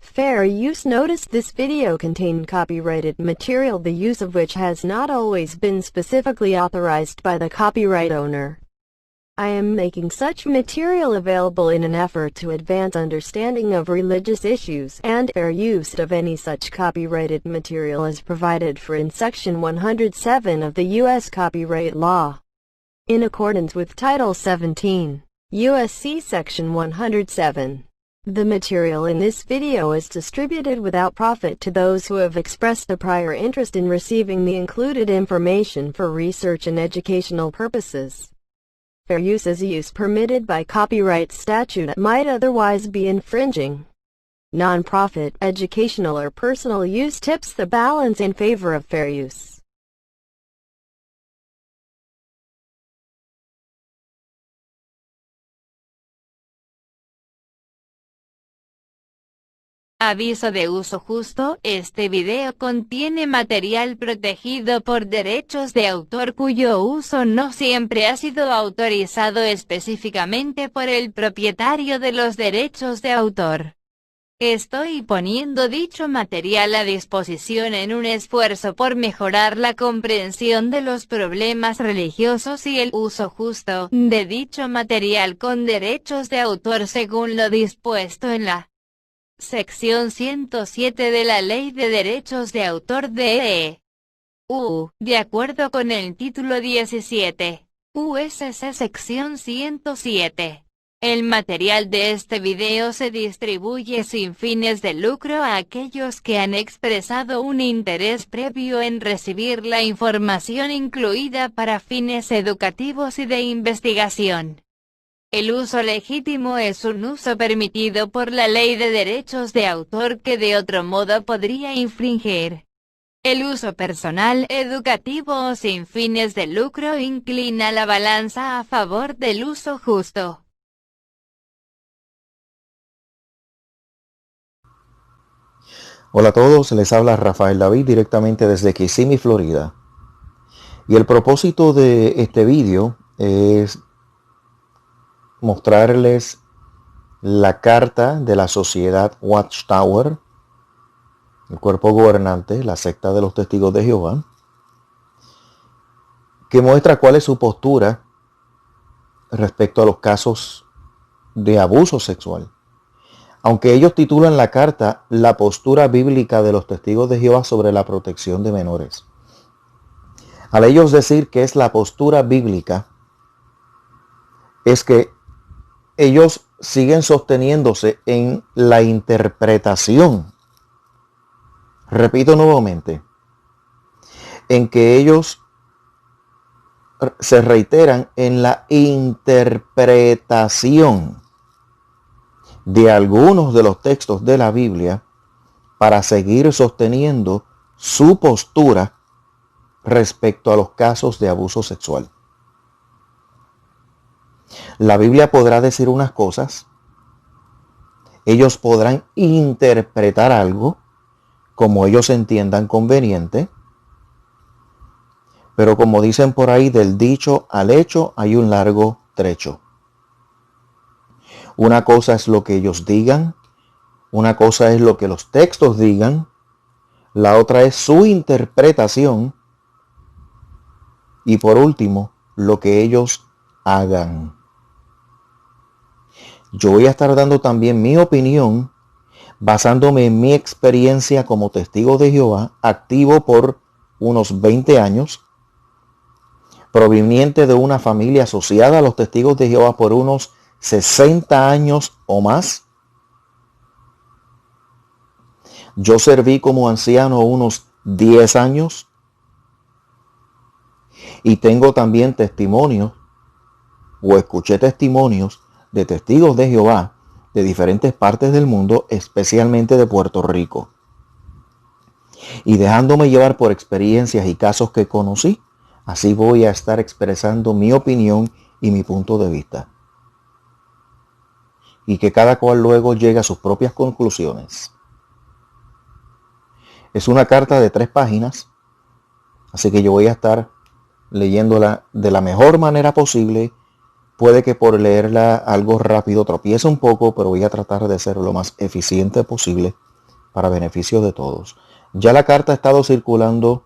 Fair use. Notice this video contained copyrighted material, the use of which has not always been specifically authorized by the copyright owner. I am making such material available in an effort to advance understanding of religious issues, and fair use of any such copyrighted material is provided for in Section 107 of the U.S. Copyright Law. In accordance with Title 17, U.S.C. Section 107. The material in this video is distributed without profit to those who have expressed a prior interest in receiving the included information for research and educational purposes. Fair use is a use permitted by copyright statute that might otherwise be infringing. Non-profit, educational or personal use tips the balance in favor of fair use. Aviso de uso justo. Este video contiene material protegido por derechos de autor cuyo uso no siempre ha sido autorizado específicamente por el propietario de los derechos de autor. Estoy poniendo dicho material a disposición en un esfuerzo por mejorar la comprensión de los problemas religiosos y el uso justo de dicho material con derechos de autor según lo dispuesto en la Sección 107 de la Ley de Derechos de Autor de EU, de acuerdo con el título 17, USC Sección 107. El material de este video se distribuye sin fines de lucro a aquellos que han expresado un interés previo en recibir la información incluida para fines educativos y de investigación. El uso legítimo es un uso permitido por la Ley de Derechos de Autor que de otro modo podría infringir. El uso personal, educativo o sin fines de lucro inclina la balanza a favor del uso justo. Hola a todos, les habla Rafael David directamente desde Kissimmee, Florida. Y el propósito de este vídeo es mostrarles la carta de la sociedad Watchtower, el cuerpo gobernante, la secta de los testigos de Jehová, que muestra cuál es su postura respecto a los casos de abuso sexual. Aunque ellos titulan la carta La postura bíblica de los testigos de Jehová sobre la protección de menores. Al ellos decir que es la postura bíblica, es que ellos siguen sosteniéndose en la interpretación. Repito nuevamente, en que ellos se reiteran en la interpretación de algunos de los textos de la Biblia para seguir sosteniendo su postura respecto a los casos de abuso sexual. La Biblia podrá decir unas cosas, ellos podrán interpretar algo como ellos entiendan conveniente, pero como dicen por ahí, del dicho al hecho hay un largo trecho. Una cosa es lo que ellos digan, una cosa es lo que los textos digan, la otra es su interpretación y por último, lo que ellos hagan. Yo voy a estar dando también mi opinión basándome en mi experiencia como testigo de Jehová, activo por unos 20 años, proveniente de una familia asociada a los testigos de Jehová por unos 60 años o más. Yo serví como anciano unos 10 años y tengo también testimonios o escuché testimonios de testigos de Jehová de diferentes partes del mundo, especialmente de Puerto Rico. Y dejándome llevar por experiencias y casos que conocí, así voy a estar expresando mi opinión y mi punto de vista. Y que cada cual luego llegue a sus propias conclusiones. Es una carta de 3 páginas, así que yo voy a estar leyéndola de la mejor manera posible. Puede que por leerla algo rápido tropiece un poco, pero voy a tratar de ser lo más eficiente posible para beneficio de todos. Ya la carta ha estado circulando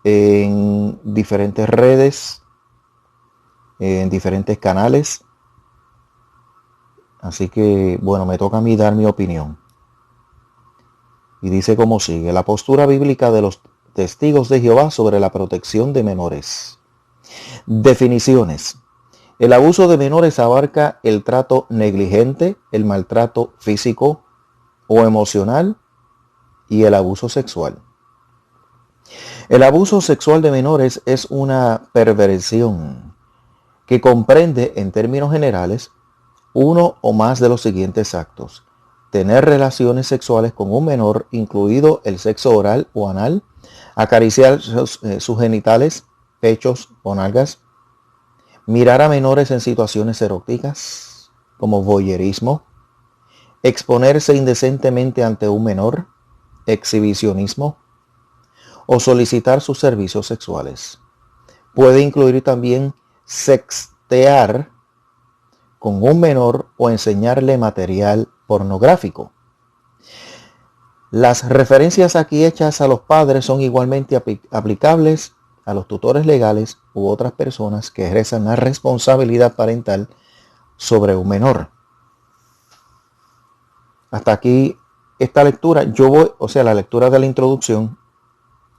en diferentes redes, en diferentes canales. Así que, bueno, me toca a mí dar mi opinión. Y dice como sigue: la postura bíblica de los testigos de Jehová sobre la protección de menores. Definiciones. El abuso de menores abarca el trato negligente, el maltrato físico o emocional y el abuso sexual. El abuso sexual de menores es una perversión que comprende, en términos generales, uno o más de los siguientes actos: tener relaciones sexuales con un menor, incluido el sexo oral o anal, acariciar sus genitales, pechos o nalgas, mirar a menores en situaciones eróticas, como voyeurismo, exponerse indecentemente ante un menor, exhibicionismo, o solicitar sus servicios sexuales. Puede incluir también sextear con un menor o enseñarle material pornográfico. Las referencias aquí hechas a los padres son igualmente aplicables a los tutores legales u otras personas que ejerzan la responsabilidad parental sobre un menor. Hasta aquí esta lectura. La lectura de la introducción.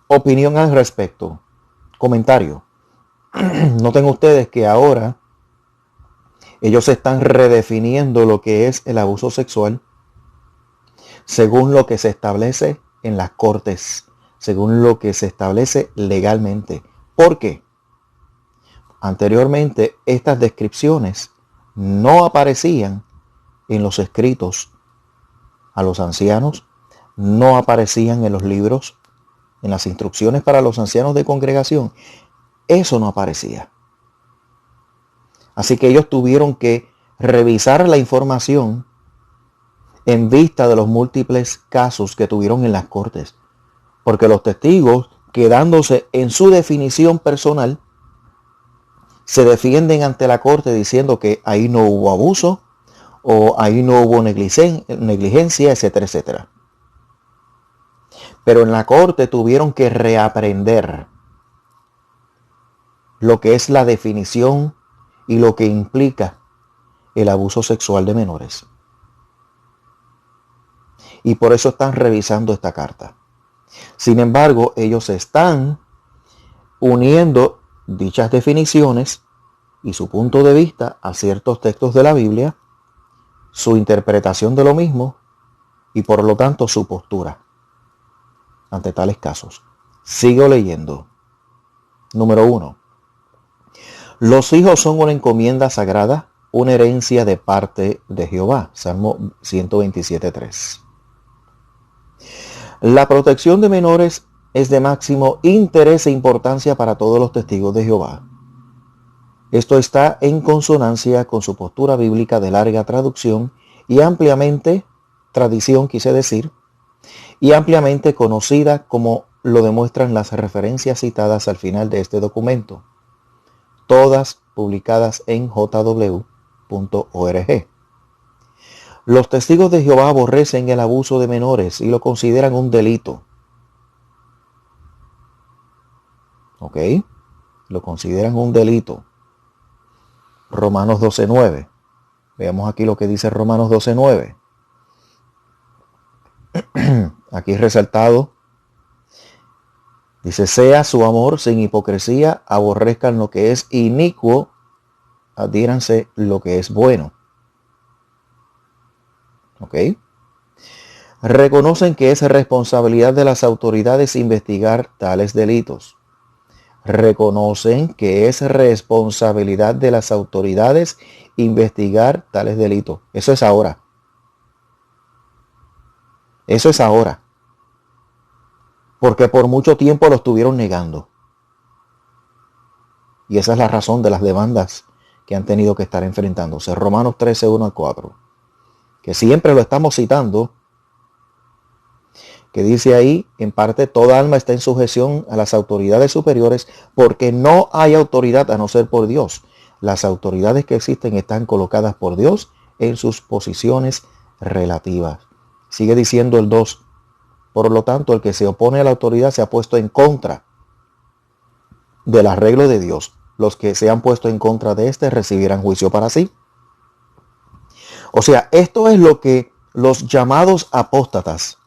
Opinión al respecto. Comentario. Noten ustedes que ahora ellos están redefiniendo lo que es el abuso sexual según lo que se establece en las cortes, según lo que se establece legalmente. ¿Por qué? Anteriormente estas descripciones no aparecían en los escritos a los ancianos, no aparecían en los libros, en las instrucciones para los ancianos de congregación. Eso no aparecía. Así que ellos tuvieron que revisar la información en vista de los múltiples casos que tuvieron en las cortes. Porque los testigos, quedándose en su definición personal, se defienden ante la corte diciendo que ahí no hubo abuso o ahí no hubo negligencia, etcétera, etcétera. Pero en la corte tuvieron que reaprender lo que es la definición y lo que implica el abuso sexual de menores. Y por eso están revisando esta carta. Sin embargo, ellos están uniendo dichas definiciones y su punto de vista a ciertos textos de la Biblia, su interpretación de lo mismo y por lo tanto su postura ante tales casos. Sigo leyendo. Número 1. Los hijos son una encomienda sagrada, una herencia de parte de Jehová. Salmo 127:3. La protección de menores es de máximo interés e importancia para todos los testigos de Jehová. Esto está en consonancia con su postura bíblica de larga traducción y ampliamente, tradición quise decir, y ampliamente conocida, como lo demuestran las referencias citadas al final de este documento, todas publicadas en jw.org. Los testigos de Jehová aborrecen el abuso de menores y lo consideran un delito. ¿Ok? Lo consideran un delito. Romanos 12:9. Veamos aquí lo que dice Romanos 12:9. Aquí resaltado. Dice: sea su amor sin hipocresía, aborrezcan lo que es inicuo, adhiéranse lo que es bueno. ¿Ok? Reconocen que es responsabilidad de las autoridades investigar tales delitos. Reconocen que es responsabilidad de las autoridades investigar tales delitos. Eso es ahora. Eso es ahora. Porque por mucho tiempo lo estuvieron negando. Y esa es la razón de las demandas que han tenido que estar enfrentándose. Romanos 13:1-4. Que siempre lo estamos citando, que dice ahí, en parte, toda alma está en sujeción a las autoridades superiores, porque no hay autoridad a no ser por Dios. Las autoridades que existen están colocadas por Dios en sus posiciones relativas. Sigue diciendo el 2, Por lo tanto, el que se opone a la autoridad se ha puesto en contra del arreglo de Dios. Los que se han puesto en contra de éste recibirán juicio para sí. O sea, esto es lo que los llamados apóstatas,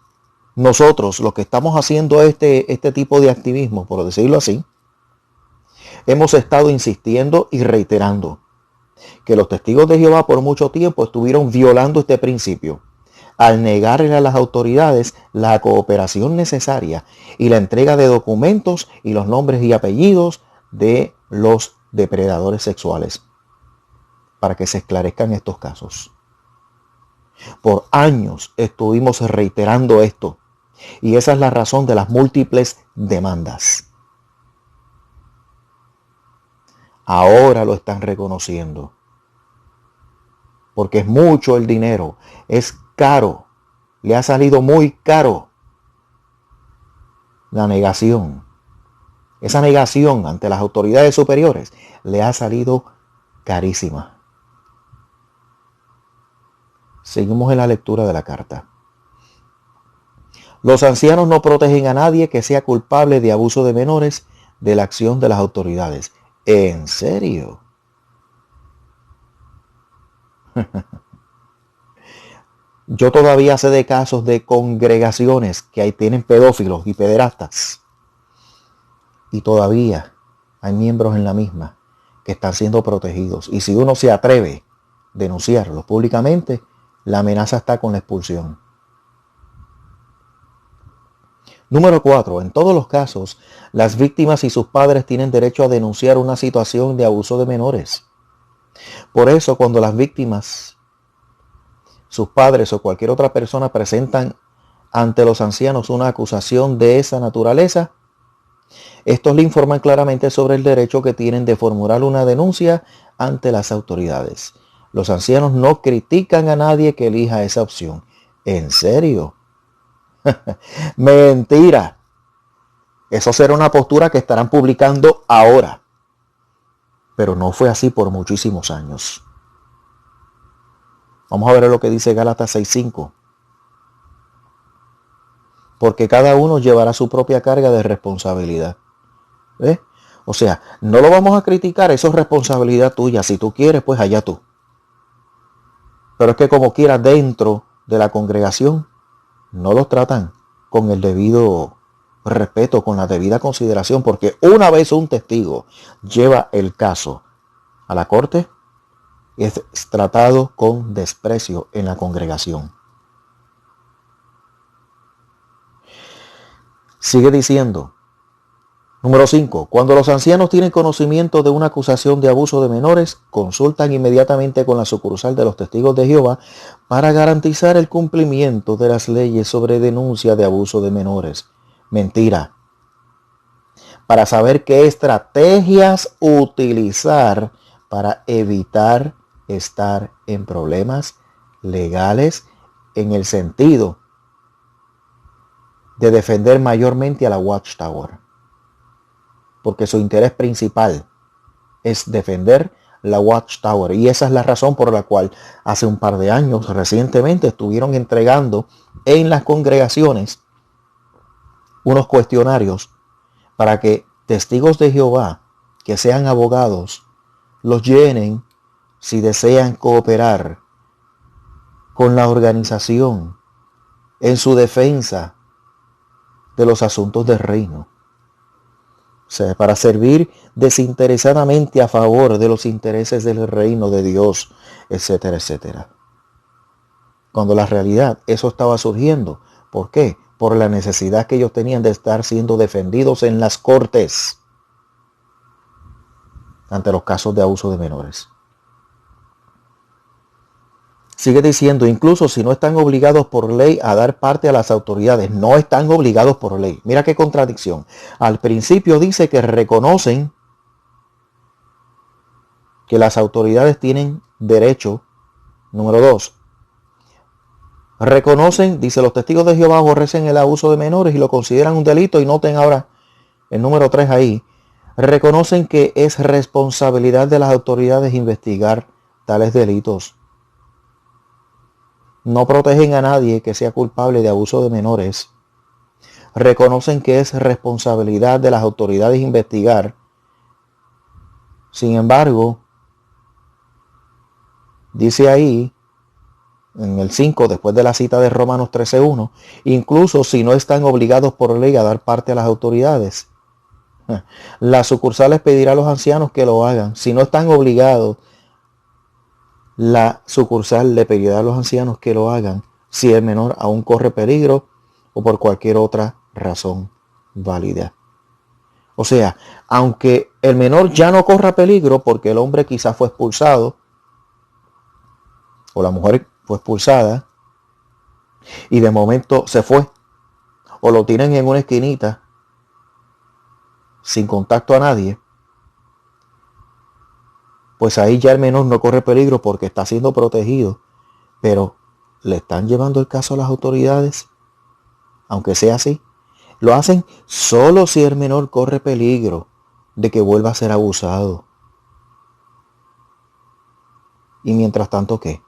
nosotros, los que estamos haciendo este tipo de activismo, por decirlo así, hemos estado insistiendo y reiterando que los testigos de Jehová por mucho tiempo estuvieron violando este principio al negarle a las autoridades la cooperación necesaria y la entrega de documentos y los nombres y apellidos de los depredadores sexuales para que se esclarezcan estos casos. Por años estuvimos reiterando esto y esa es la razón de las múltiples demandas. Ahora lo están reconociendo porque es mucho el dinero, es caro, le ha salido muy caro la negación. Esa negación ante las autoridades superiores le ha salido carísima. Seguimos en la lectura de la carta. Los ancianos no protegen a nadie que sea culpable de abuso de menores de la acción de las autoridades. ¿En serio? Yo todavía sé de casos de congregaciones que ahí tienen pedófilos y pederastas. Y todavía hay miembros en la misma que están siendo protegidos. Y si uno se atreve a denunciarlos públicamente, la amenaza está con la expulsión. Número 4. En todos los casos, las víctimas y sus padres tienen derecho a denunciar una situación de abuso de menores. Por eso, cuando las víctimas, sus padres o cualquier otra persona presentan ante los ancianos una acusación de esa naturaleza, estos le informan claramente sobre el derecho que tienen de formular una denuncia ante las autoridades. Los ancianos no critican a nadie que elija esa opción. ¿En serio? Mentira. Eso será una postura que estarán publicando ahora. Pero no fue así por muchísimos años. Vamos a ver lo que dice Gálatas 6:5. Porque cada uno llevará su propia carga de responsabilidad. ¿Ves? O sea, no lo vamos a criticar, eso es responsabilidad tuya. Si tú quieres, pues allá tú. Pero es que como quiera dentro de la congregación, no los tratan con el debido respeto, con la debida consideración, porque una vez un testigo lleva el caso a la corte, es tratado con desprecio en la congregación. Sigue diciendo, número 5. Cuando los ancianos tienen conocimiento de una acusación de abuso de menores, consultan inmediatamente con la sucursal de los testigos de Jehová para garantizar el cumplimiento de las leyes sobre denuncia de abuso de menores. Mentira. Para saber qué estrategias utilizar para evitar estar en problemas legales en el sentido de defender mayormente a la Watchtower. Porque su interés principal es defender la Watchtower. Y esa es la razón por la cual hace un par de años, recientemente, estuvieron entregando en las congregaciones unos cuestionarios para que testigos de Jehová, que sean abogados, los llenen si desean cooperar con la organización en su defensa de los asuntos del reino. O sea, para servir desinteresadamente a favor de los intereses del reino de Dios, etcétera, etcétera. Cuando la realidad, eso estaba surgiendo. ¿Por qué? Por la necesidad que ellos tenían de estar siendo defendidos en las cortes ante los casos de abuso de menores. Sigue diciendo, incluso si no están obligados por ley a dar parte a las autoridades, no están obligados por ley. Mira qué contradicción. Al principio dice que reconocen que las autoridades tienen derecho. Número 2. Reconocen, dice, los testigos de Jehová aborrecen el abuso de menores y lo consideran un delito. Y noten ahora el número 3 ahí. Reconocen que es responsabilidad de las autoridades investigar tales delitos. No protegen a nadie que sea culpable de abuso de menores. reconocen que es responsabilidad de las autoridades investigar. Sin embargo, dice ahí, en el 5, después de la cita de Romanos 13:1, incluso si no están obligados por ley a dar parte a las autoridades, la sucursal les pedirá a los ancianos que lo hagan. Si no están obligados, la sucursal le pedirá a los ancianos que lo hagan si el menor aún corre peligro o por cualquier otra razón válida. O sea, aunque el menor ya no corra peligro porque el hombre quizás fue expulsado o la mujer fue expulsada y de momento se fue o lo tienen en una esquinita sin contacto a nadie, pues ahí ya el menor no corre peligro porque está siendo protegido, pero le están llevando el caso a las autoridades, aunque sea así. Lo hacen solo si el menor corre peligro de que vuelva a ser abusado. Y mientras tanto, ¿qué?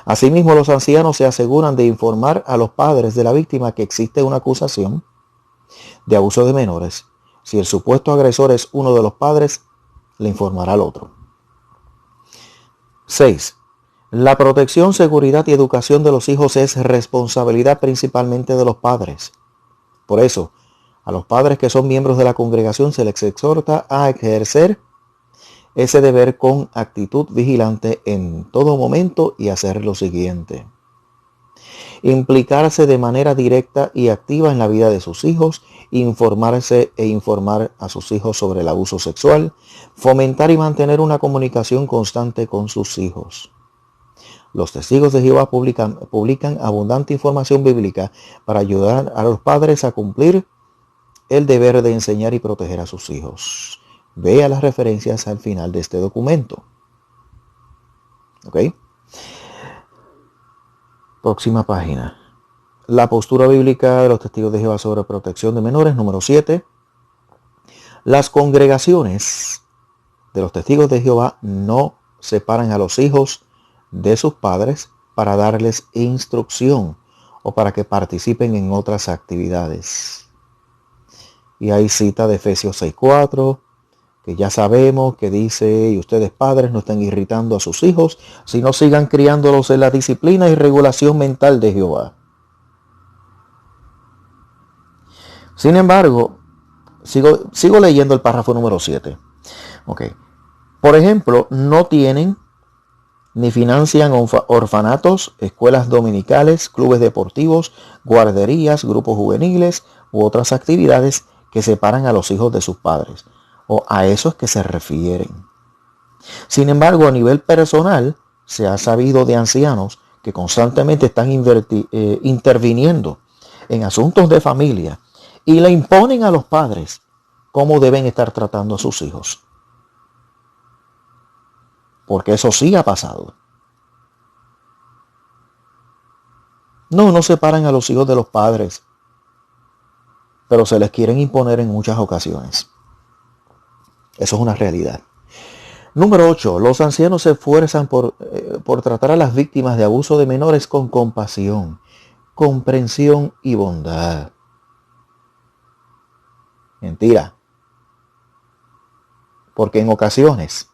Asimismo, los ancianos se aseguran de informar a los padres de la víctima que existe una acusación de abuso de menores. Si el supuesto agresor es uno de los padres, le informará al otro. 6. La protección, seguridad y educación de los hijos es responsabilidad principalmente de los padres. Por eso, a los padres que son miembros de la congregación se les exhorta a ejercer ese deber con actitud vigilante en todo momento y hacer lo siguiente: implicarse de manera directa y activa en la vida de sus hijos, informarse e informar a sus hijos sobre el abuso sexual, fomentar y mantener una comunicación constante con sus hijos. Los testigos de Jehová publican abundante información bíblica para ayudar a los padres a cumplir el deber de enseñar y proteger a sus hijos. Vea las referencias al final de este documento. ¿Ok? Próxima página. La postura bíblica de los testigos de Jehová sobre protección de menores, número 7. Las congregaciones de los testigos de Jehová no separan a los hijos de sus padres para darles instrucción o para que participen en otras actividades. Y hay cita de Efesios 6:4, que ya sabemos que dice: y ustedes padres no estén irritando a sus hijos, sino sigan criándolos en la disciplina y regulación mental de Jehová. Sin embargo, sigo leyendo el párrafo número 7. Okay. Por ejemplo, no tienen ni financian orfanatos, escuelas dominicales, clubes deportivos, guarderías, grupos juveniles u otras actividades que separan a los hijos de sus padres, o a esos que se refieren. Sin embargo, a nivel personal, se ha sabido de ancianos que constantemente están interviniendo en asuntos de familia y le imponen a los padres cómo deben estar tratando a sus hijos. Porque eso sí ha pasado. No separan a los hijos de los padres, pero se les quieren imponer en muchas ocasiones. Eso es una realidad. Número 8. Los ancianos se esfuerzan por tratar a las víctimas de abuso de menores con compasión, comprensión y bondad. Mentira. Porque en ocasiones,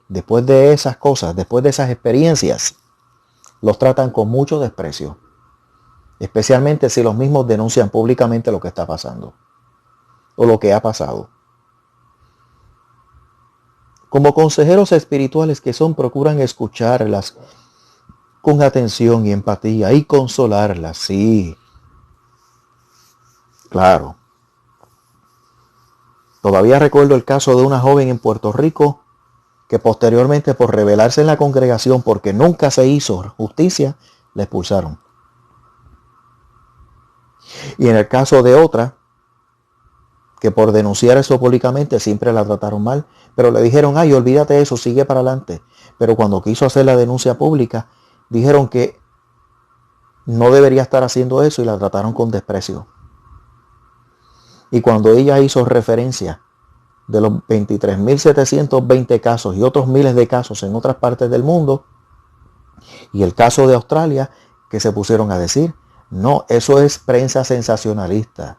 después de esas cosas, después de esas experiencias, los tratan con mucho desprecio. Especialmente si los mismos denuncian públicamente lo que está pasando o lo que ha pasado. Como consejeros espirituales que son, procuran escucharlas con atención y empatía y consolarlas, sí. Claro. Todavía recuerdo el caso de una joven en Puerto Rico que posteriormente, por rebelarse en la congregación porque nunca se hizo justicia, la expulsaron. Y en el caso de otra, que por denunciar eso públicamente siempre la trataron mal, pero le dijeron: ay, olvídate de eso, sigue para adelante. Pero cuando quiso hacer la denuncia pública, dijeron que no debería estar haciendo eso y la trataron con desprecio. Y cuando ella hizo referencia de los 23.720 casos y otros miles de casos en otras partes del mundo, y el caso de Australia, que se pusieron a decir: No, eso es prensa sensacionalista.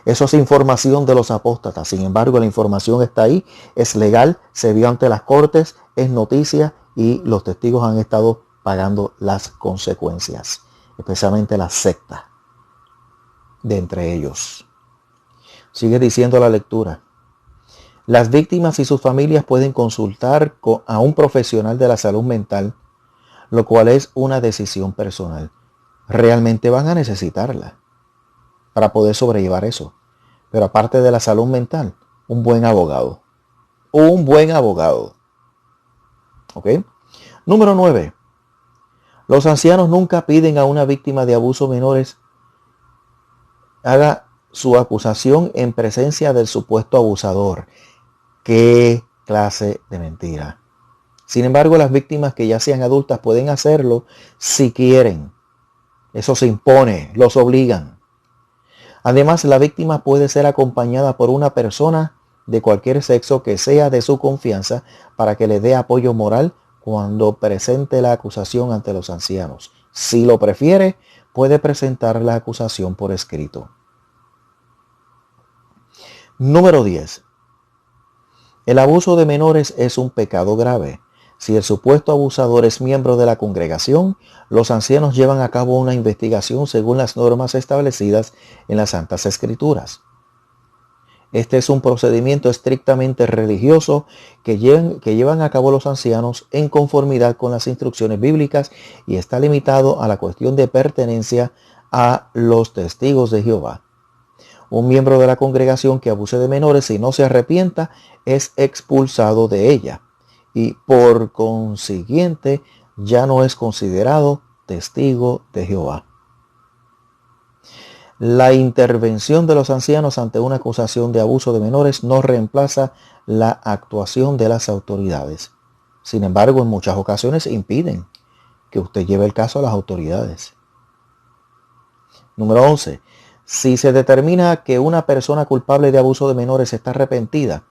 Eso es información de los apóstatas. Sin embargo, la información está ahí, es legal, se vio ante las cortes, es noticia y los testigos han estado pagando las consecuencias, especialmente la secta de entre ellos. Sigue diciendo la lectura. Las víctimas y sus familias pueden consultar a un profesional de la salud mental, lo cual es una decisión personal. Realmente van a necesitarla para poder sobrellevar eso. Pero aparte de la salud mental, un buen abogado. Un buen abogado. ¿Ok? Número 9. Los ancianos nunca piden a una víctima de abuso menores haga su acusación en presencia del supuesto abusador. ¿Qué clase de mentira? Sin embargo, las víctimas que ya sean adultas pueden hacerlo si quieren. Eso se impone, los obligan. Además, la víctima puede ser acompañada por una persona de cualquier sexo que sea de su confianza para que le dé apoyo moral cuando presente la acusación ante los ancianos. Si lo prefiere, puede presentar la acusación por escrito. Número 10. El abuso de menores es un pecado grave. Si el supuesto abusador es miembro de la congregación, los ancianos llevan a cabo una investigación según las normas establecidas en las Santas Escrituras. Este es un procedimiento estrictamente religioso que llevan a cabo los ancianos en conformidad con las instrucciones bíblicas y está limitado a la cuestión de pertenencia a los testigos de Jehová. Un miembro de la congregación que abuse de menores y no se arrepienta es expulsado de ella y por consiguiente ya no es considerado testigo de Jehová. La intervención de los ancianos ante una acusación de abuso de menores no reemplaza la actuación de las autoridades. Sin embargo, en muchas ocasiones impiden que usted lleve el caso a las autoridades. Número 11. Si se determina que una persona culpable de abuso de menores está arrepentida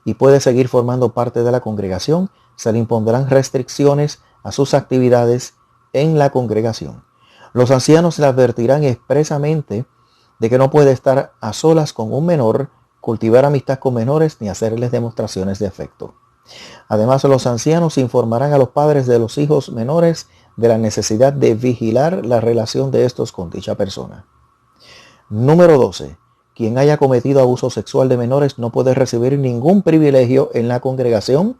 y puede seguir formando parte de la congregación, se le impondrán restricciones a sus actividades en la congregación. Los ancianos le advertirán expresamente de que no puede estar a solas con un menor, cultivar amistad con menores ni hacerles demostraciones de afecto. Además, los ancianos informarán a los padres de los hijos menores de la necesidad de vigilar la relación de estos con dicha persona. Número 12. Quien haya cometido abuso sexual de menores no puede recibir ningún privilegio en la congregación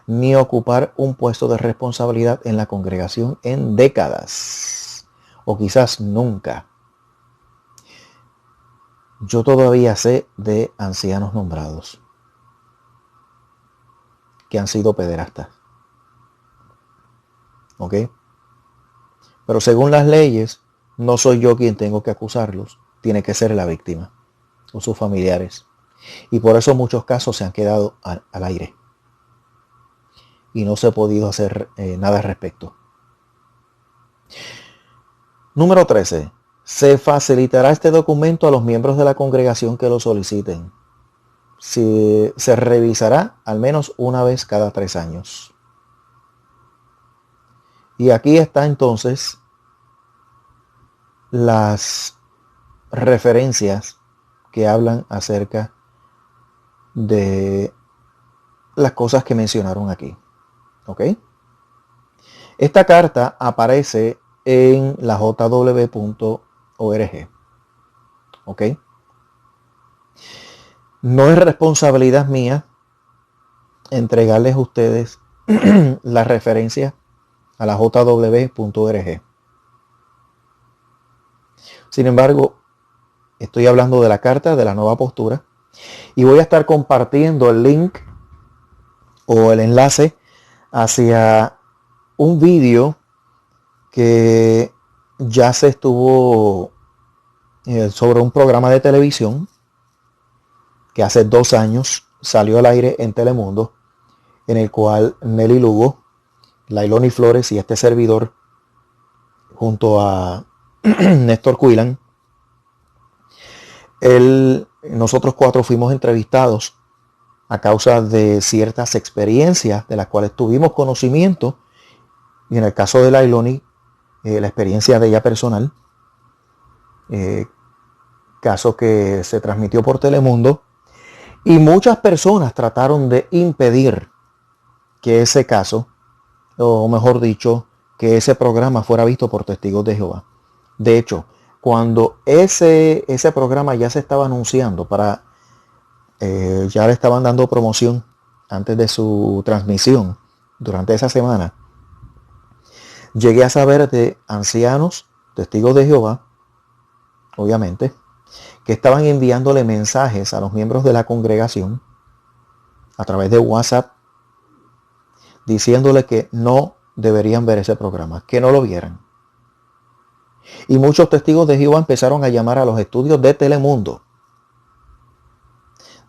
ni ocupar un puesto de responsabilidad en la congregación en décadas o quizás nunca. Yo todavía sé de ancianos nombrados que han sido pederastas. ¿Ok? Pero según las leyes, no soy yo quien tengo que acusarlos. Tiene que ser la víctima o sus familiares. Y por eso muchos casos se han quedado al aire. Y no se ha podido hacer nada al respecto. Número 13. Se facilitará este documento a los miembros de la congregación que lo soliciten. Se revisará al menos una vez cada 3 años. Y aquí está entonces las referencias que hablan acerca de las cosas que mencionaron aquí. ¿Ok? Esta carta aparece en la jw.org. ¿Ok? No es responsabilidad mía entregarles a ustedes la referencia a la jw.org. Sin embargo, estoy hablando de la carta de la nueva postura y voy a estar compartiendo el link o el enlace hacia un vídeo que ya se estuvo sobre un programa de televisión que hace 2 años salió al aire en Telemundo, en el cual Nelly Lugo, Lailoni Flores y este servidor junto a Néstor Cuilan, nosotros 4 fuimos entrevistados a causa de ciertas experiencias de las cuales tuvimos conocimiento, y en el caso de Lailoni, la experiencia de ella personal, caso que se transmitió por Telemundo, y muchas personas trataron de impedir que ese caso, o mejor dicho, que ese programa fuera visto por Testigos de Jehová. De hecho, cuando ese programa ya se estaba anunciando ya le estaban dando promoción antes de su transmisión durante esa semana, llegué a saber de ancianos, Testigos de Jehová, obviamente, que estaban enviándole mensajes a los miembros de la congregación a través de WhatsApp, diciéndole que no deberían ver ese programa, que no lo vieran. Y muchos Testigos de Jehová empezaron a llamar a los estudios de Telemundo,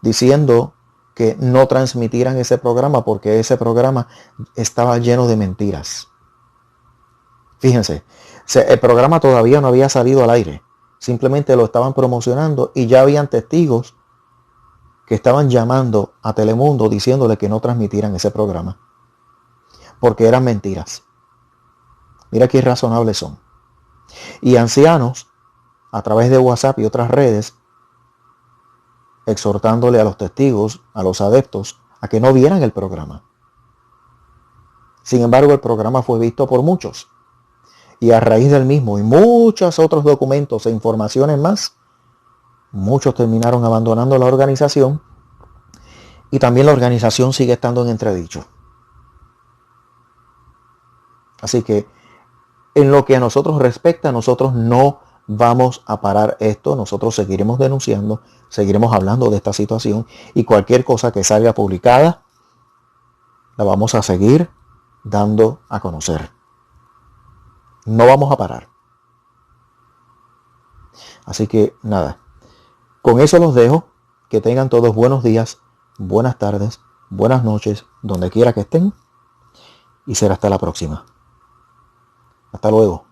diciendo que no transmitieran ese programa porque ese programa estaba lleno de mentiras. Fíjense, el programa todavía no había salido al aire. Simplemente lo estaban promocionando y ya habían testigos que estaban llamando a Telemundo diciéndole que no transmitieran ese programa porque eran mentiras. Mira qué irrazonables son. Y ancianos, a través de WhatsApp y otras redes, exhortándole a los testigos, a los adeptos, a que no vieran el programa. Sin embargo, el programa fue visto por muchos. Y a raíz del mismo y muchos otros documentos e informaciones más, muchos terminaron abandonando la organización y también la organización sigue estando en entredicho. Así que en lo que a nosotros respecta, nosotros no vamos a parar esto, nosotros seguiremos denunciando, seguiremos hablando de esta situación y cualquier cosa que salga publicada, la vamos a seguir dando a conocer. No vamos a parar. Así que nada, con eso los dejo. Que tengan todos buenos días, buenas tardes, buenas noches, donde quiera que estén. Y será hasta la próxima. Hasta luego.